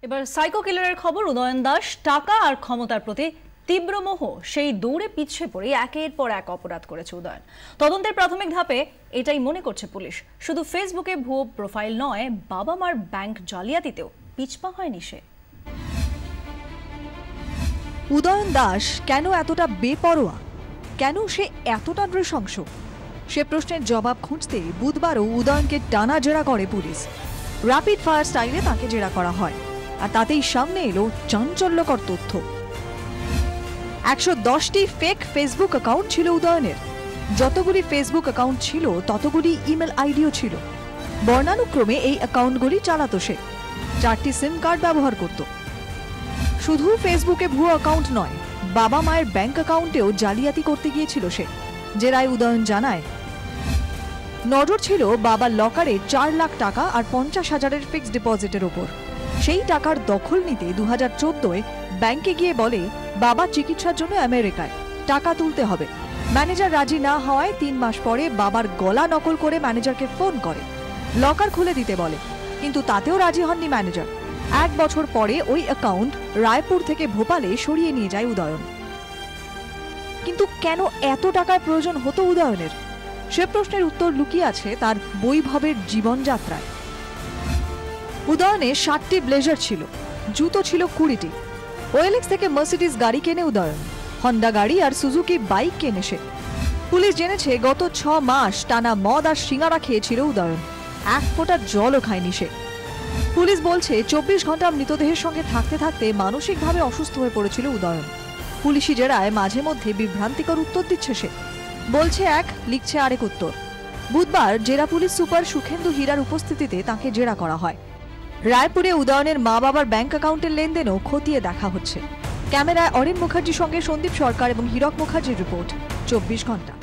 এবার সাইকো কিলারের খবর। উদয়ন দাস টাকা আর ক্ষমতার প্রতি তীব্র মোহ, সেই দৌড়ে পিছিয়ে পড়ে একের পর এক অপরাধ করেছে উদয়ন। তদন্তের প্রাথমিক ধাপে এটাই মনে করছে পুলিশ। শুধু ফেসবুকে ভুয়ো প্রোফাইল নয়, বাবা মার ব্যাংক জালিয়াতিতেও পিছপা হয়নি সে। উদয়ন দাস কেন এতটা বেপরোয়া, কেন সে এতটা নৃশংস, সে প্রশ্নের জবাব খুঁজতে বুধবারও উদয়নকে টানা জেরা করে পুলিশ। র্যাপিড ফায়ার স্টাইলে তাকে জেরা করা হয়, আর তাতেই সামনে এলো চাঞ্চল্যকর তথ্য। 110টি ফেক ফেসবুক অ্যাকাউন্ট ছিল উদয়নের। যতগুলি ফেসবুক অ্যাকাউন্ট ছিল ততগুলি ইমেল আইডিও ছিল। বর্ণানুক্রমে এই অ্যাকাউন্টগুলি চালাতো সে। 4টি সিম কার্ড ব্যবহার করত। শুধু ফেসবুকে ভুয়ো অ্যাকাউন্ট নয়, বাবা মায়ের ব্যাংক অ্যাকাউন্টেও জালিয়াতি করতে গিয়েছিল সে। জেরায় উদয়ন জানায়, নজর ছিল বাবার লকারে 4 লাখ টাকা আর 50,000-এর ফিক্সড ডিপোজিটের ওপর। সেই টাকার দখল নিতে 2014-এ ব্যাংকে গিয়ে বলে বাবা চিকিৎসার জন্য আমেরিকায়, টাকা তুলতে হবে। ম্যানেজার রাজি না হওয়ায় 3 মাস পরে বাবার গলা নকল করে ম্যানেজারকে ফোন করে, লকার খুলে দিতে বলে, কিন্তু তাতেও রাজি হননি ম্যানেজার। 1 বছর পরে ওই অ্যাকাউন্ট রায়পুর থেকে ভোপালে সরিয়ে নিয়ে যায় উদয়ন। কিন্তু কেন এত টাকার প্রয়োজন হতো উদয়নের? সে প্রশ্নের উত্তর লুকিয়ে আছে তার বৈভবের জীবনযাত্রায়। উদয়নে 60টি ব্লেজার ছিল, জুতো ছিল 20টি। ওএলএক্স থেকে মার্সিডিজ গাড়ি কেনে উদয়ন, হন্ডা গাড়ি আর সুজুকি বাইক কেনে সে। পুলিশ জেনেছে গত 6 মাস টানা মদ আর সিঙ্গারা খেয়েছিল উদয়ন, 1 ফোঁটা জলও খায়নি সে। পুলিশ বলছে 24 ঘন্টা মৃতদেহের সঙ্গে থাকতে থাকতে মানসিকভাবে অসুস্থ হয়ে পড়েছিল উদয়ন। পুলিশি জেরায় মাঝে মধ্যে বিভ্রান্তিকর উত্তর দিচ্ছে সে, বলছে এক, লিখছে আরেক উত্তর। বুধবার জেরা পুলিশ সুপার সুখেন্দু হীরার উপস্থিতিতে তাকে জেরা করা হয়। রায়পুরে উদয়নের মা বাবার ব্যাংক অ্যাকাউন্টের লেনদেনও খতিয়ে দেখা হচ্ছে। ক্যামেরায় অরিন মুখার্জির সঙ্গে সন্দীপ সরকার এবং হীরক মুখার্জির রিপোর্ট, 24 ঘন্টা।